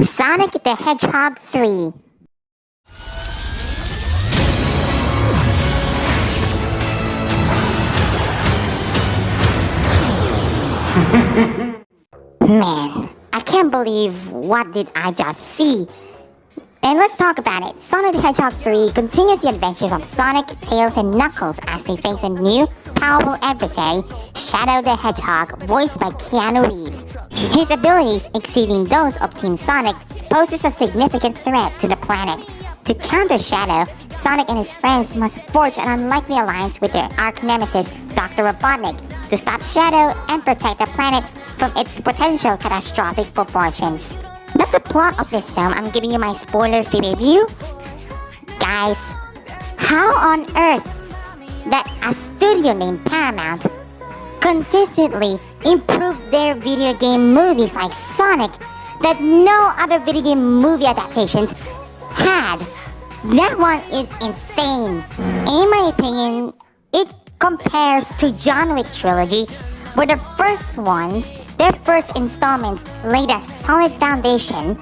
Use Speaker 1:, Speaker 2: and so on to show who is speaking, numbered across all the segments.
Speaker 1: Sonic the Hedgehog 3. Man, I can't believe what did I just see. And let's talk about it. Sonic the Hedgehog 3 continues the adventures of Sonic, Tails, and Knuckles as they face a new, powerful adversary, Shadow the Hedgehog, voiced by Keanu Reeves. His abilities, exceeding those of Team Sonic, poses a significant threat to the planet. To counter Shadow, Sonic and his friends must forge an unlikely alliance with their arch-nemesis, Dr. Robotnik, to stop Shadow and protect the planet from its potential catastrophic proportions. That's the plot of this film. I'm giving you my spoiler-free review. Guys, how on earth that a studio named Paramount consistently improved their video game movies like Sonic that no other video game movie adaptations had? That one is insane. In my opinion, it compares to John Wick trilogy, where the first one, their first installments laid a solid foundation.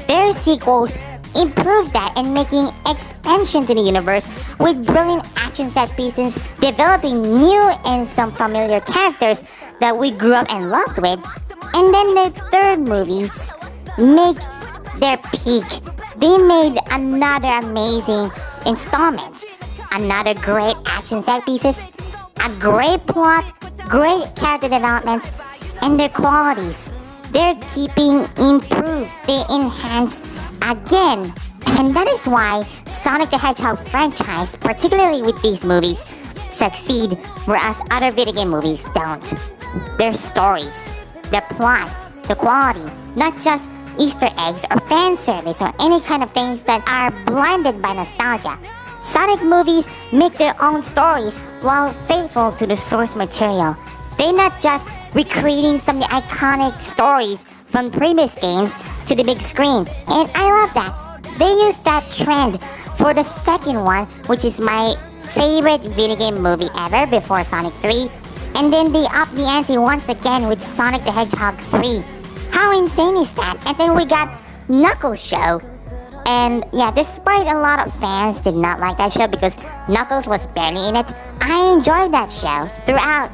Speaker 1: Their sequels improved that and making expansion to the universe with brilliant action set pieces, developing new and some familiar characters that we grew up and loved with. And then their third movies make their peak. They made another amazing installment, another great action set pieces, a great plot, great character developments, and their qualities. They're keeping improved, they enhance again. And that is why Sonic the Hedgehog franchise, particularly with these movies, succeed whereas other video game movies don't. Their stories, the plot, the quality, not just Easter eggs or fan service or any kind of things that are blinded by nostalgia. Sonic movies make their own stories while faithful to the source material. They're not just recreating some of the iconic stories from previous games to the big screen. And I love that. They use that trend for the second one, which is my favorite video game movie ever before Sonic 3. And then they up the ante once again with Sonic the Hedgehog 3. How insane is that? And then we got Knuckles show. And yeah, despite a lot of fans did not like that show because Knuckles was barely in it, I enjoyed that show throughout.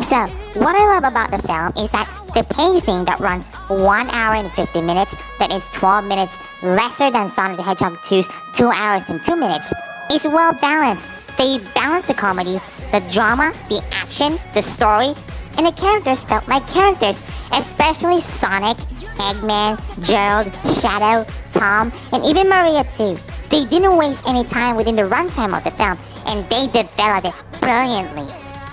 Speaker 1: So, what I love about the film is that the pacing that runs 1 hour and 50 minutes, that is 12 minutes lesser than Sonic the Hedgehog 2's 2 hours and 2 minutes, is well balanced. They balance the comedy, the drama, the action, the story, and the characters felt like characters, especially Sonic, Eggman, Gerald, Shadow, Tom, and even Maria too. They didn't waste any time within the runtime of the film, and they developed it brilliantly.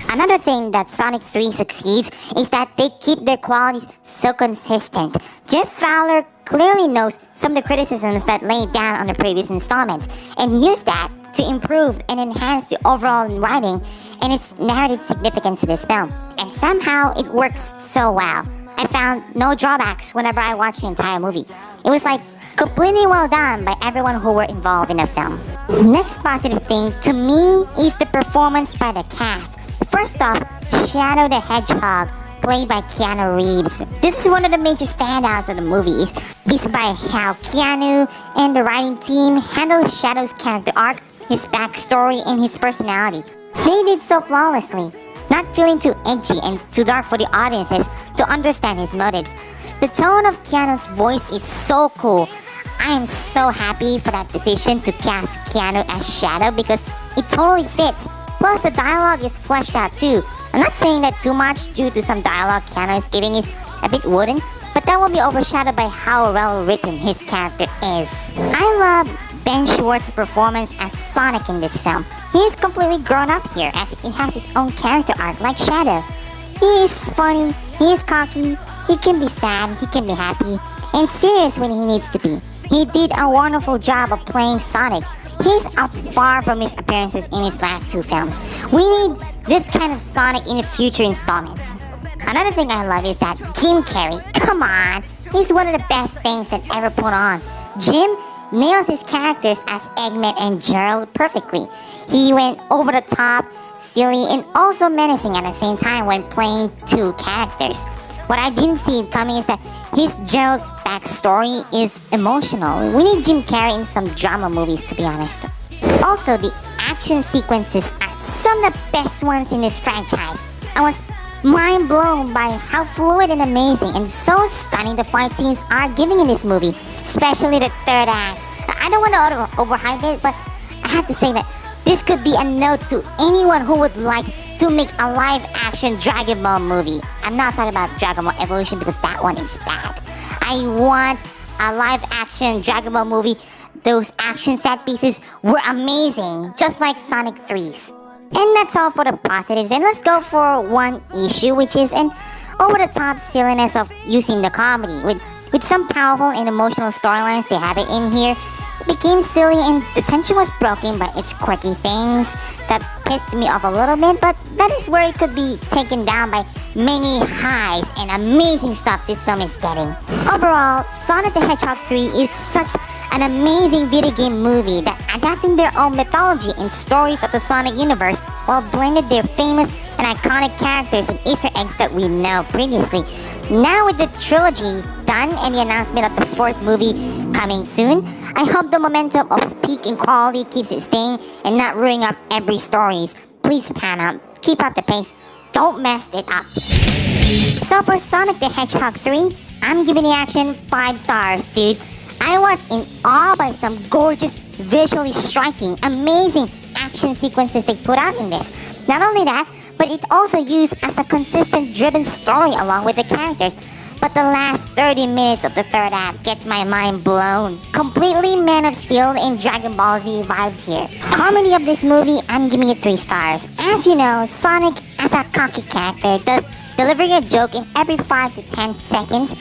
Speaker 1: Another thing that Sonic 3 succeeds is that they keep their qualities so consistent. Jeff Fowler clearly knows some of the criticisms that laid down on the previous installments and used that to improve and enhance the overall writing and its narrative significance to this film. And somehow it works so well. I found no drawbacks whenever I watched the entire movie. It was like completely well done by everyone who were involved in the film. Next positive thing to me is the performance by the cast. First off, Shadow the Hedgehog, played by Keanu Reeves. This is one of the major standouts of the movie is by how Keanu and the writing team handled Shadow's character arc, his backstory, and his personality. They did so flawlessly, not feeling too edgy and too dark for the audiences to understand his motives. The tone of Keanu's voice is so cool. I am so happy for that decision to cast Keanu as Shadow because it totally fits. Plus, the dialogue is fleshed out too. I'm not saying that too much due to some dialogue Keanu is giving is a bit wooden, but that will be overshadowed by how well written his character is. I love Ben Schwartz's performance as Sonic in this film. He is completely grown up here as he has his own character arc like Shadow. He is funny, he is cocky, he can be sad, he can be happy, and serious when he needs to be. He did a wonderful job of playing Sonic. He's far from his appearances in his last two films. We need this kind of Sonic in the future installments. Another thing I love is that Jim Carrey, come on, he's one of the best things that ever put on. Jim nails his characters as Eggman and Gerald perfectly. He went over the top, silly, and also menacing at the same time when playing two characters. What I didn't see coming is that his Gerald's backstory is emotional. We need Jim Carrey in some drama movies, to be honest. Also, the action sequences are some of the best ones in this franchise. I was mind blown by how fluid and amazing and so stunning the fight scenes are giving in this movie, especially the third act. I don't want to overhype it, but I have to say that this could be a note to anyone who would like to make a live-action Dragon Ball movie. I'm not talking about Dragon Ball Evolution because that one is bad. I want a live-action Dragon Ball movie. Those action set pieces were amazing, just like Sonic 3's. And that's all for the positives. And let's go for one issue, which is an over-the-top silliness of using the comedy. With some powerful and emotional storylines, they have it in here. It became silly and the tension was broken by its quirky things that pissed me off a little bit, but that is where it could be taken down by many highs and amazing stuff this film is getting. Overall, Sonic the Hedgehog 3 is such an amazing video game movie that adapting their own mythology and stories of the Sonic universe while blended their famous and iconic characters and Easter eggs that we know previously. Now with the trilogy done and the announcement of the fourth movie coming soon, I hope the momentum of peak in quality keeps it staying and not ruining up every stories. Please Paramount, keep up the pace. Don't mess it up. So for Sonic the Hedgehog 3, I'm giving the action 5 stars, dude. I was in awe by some gorgeous, visually striking, amazing action sequences they put out in this. Not only that, but it also used as a consistent driven story along with the characters. But the last 30 minutes of the third act gets my mind blown. Completely Man of Steel and Dragon Ball Z vibes here. Comedy of this movie, I'm giving it 3 stars. As you know, Sonic as a cocky character does delivering a joke in every 5 to 10 seconds.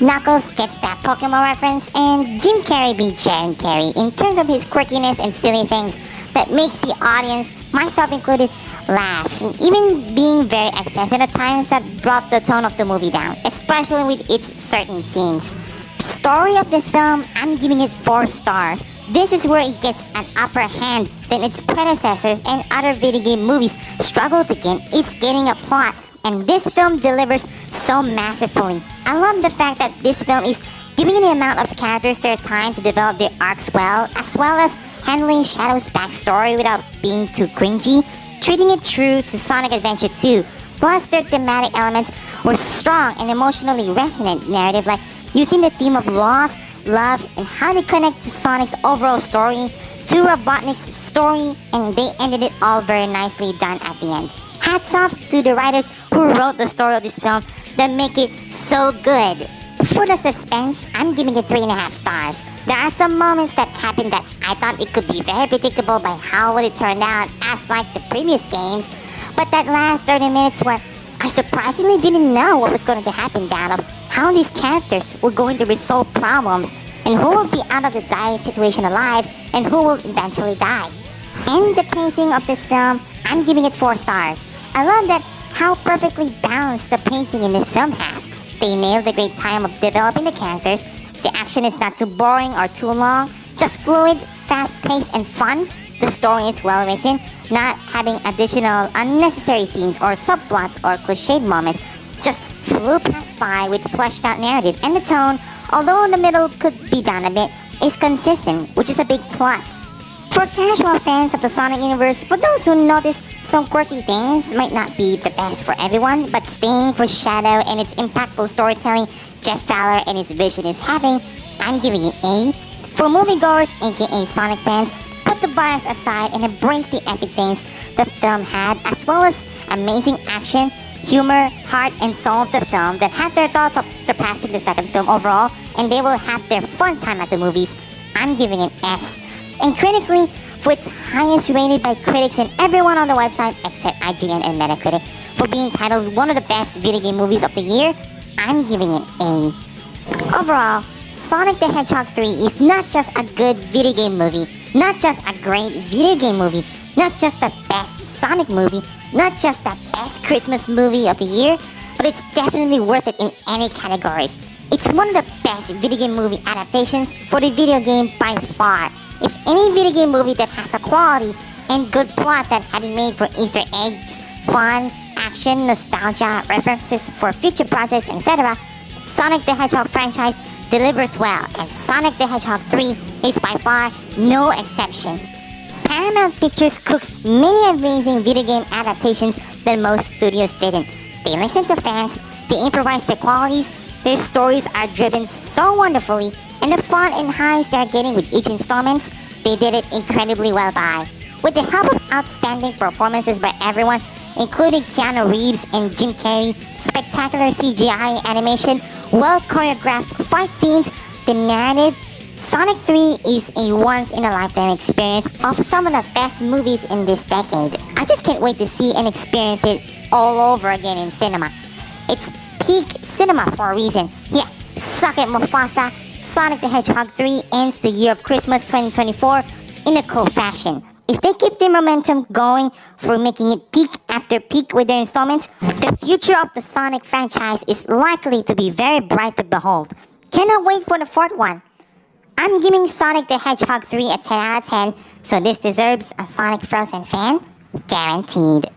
Speaker 1: Knuckles gets that Pokemon reference, and Jim Carrey being Jim Carrey in terms of his quirkiness and silly things that makes the audience, myself included, laugh. Even being very excessive at times that brought the tone of the movie down, especially with its certain scenes. Story of this film, I'm giving it 4 stars. This is where it gets an upper hand than its predecessors and other video game movies struggle to get. It's getting a plot, and this film delivers so masterfully. I love the fact that this film is giving the amount of characters their time to develop their arcs well, as well as handling Shadow's backstory without being too cringy, treating it true to Sonic Adventure 2. Plus, their thematic elements were strong and emotionally resonant narrative, like using the theme of loss, love, and how they connect to Sonic's overall story, to Robotnik's story, and they ended it all very nicely done at the end. Hats off to the writers who wrote the story of this film that make it so good. For the suspense, I'm giving it 3.5 stars. There are some moments that happened that I thought it could be very predictable by how would it turn out as like the previous games, but that last 30 minutes where I surprisingly didn't know what was going to happen down of how these characters were going to resolve problems and who will be out of the dying situation alive and who will eventually die. And the pacing of this film, I'm giving it 4 stars. I love that how perfectly balanced the pacing in this film has. They nailed the great time of developing the characters. The action is not too boring or too long, just fluid, fast-paced, and fun. The story is well written, not having additional unnecessary scenes or subplots or cliched moments. Just flew past by with fleshed out narrative, and the tone, although in the middle could be down a bit, is consistent, which is a big plus. For casual fans of the Sonic universe, for those who notice some quirky things might not be the best for everyone, but staying for Shadow and its impactful storytelling Jeff Fowler and his vision is having, I'm giving it A. For moviegoers, aka Sonic fans, put the bias aside and embrace the epic things the film had, as well as amazing action, humor, heart, and soul of the film that had their thoughts of surpassing the second film overall, and they will have their fun time at the movies. I'm giving it S. And critically, for its highest rated by critics and everyone on the website except IGN and Metacritic, for being titled one of the best video game movies of the year, I'm giving it A. Overall, Sonic the Hedgehog 3 is not just a good video game movie, not just a great video game movie, not just the best Sonic movie, not just the best Christmas movie of the year, but it's definitely worth it in any categories. It's one of the best video game movie adaptations for the video game by far. If any video game movie that has a quality and good plot that had been made for Easter eggs, fun, action, nostalgia, references for future projects, etc., Sonic the Hedgehog franchise delivers well, and Sonic the Hedgehog 3 is by far no exception. Paramount Pictures cooks many amazing video game adaptations that most studios didn't. They listen to fans, they improvise their qualities, their stories are driven so wonderfully, and the fun and highs they're getting with each installment, they did it incredibly well by. With the help of outstanding performances by everyone, including Keanu Reeves and Jim Carrey, spectacular CGI animation, well-choreographed fight scenes, the narrative, Sonic 3 is a once-in-a-lifetime experience of some of the best movies in this decade. I just can't wait to see and experience it all over again in cinema. It's peak cinema for a reason. Yeah, suck it, Mufasa. Sonic the Hedgehog 3 ends the year of Christmas 2024 in a cool fashion. If they keep their momentum going for making it peak after peak with their installments, the future of the Sonic franchise is likely to be very bright to behold. Cannot wait for the fourth one. I'm giving Sonic the Hedgehog 3 a 10 out of 10, so this deserves a Sonic Frozen fan, guaranteed.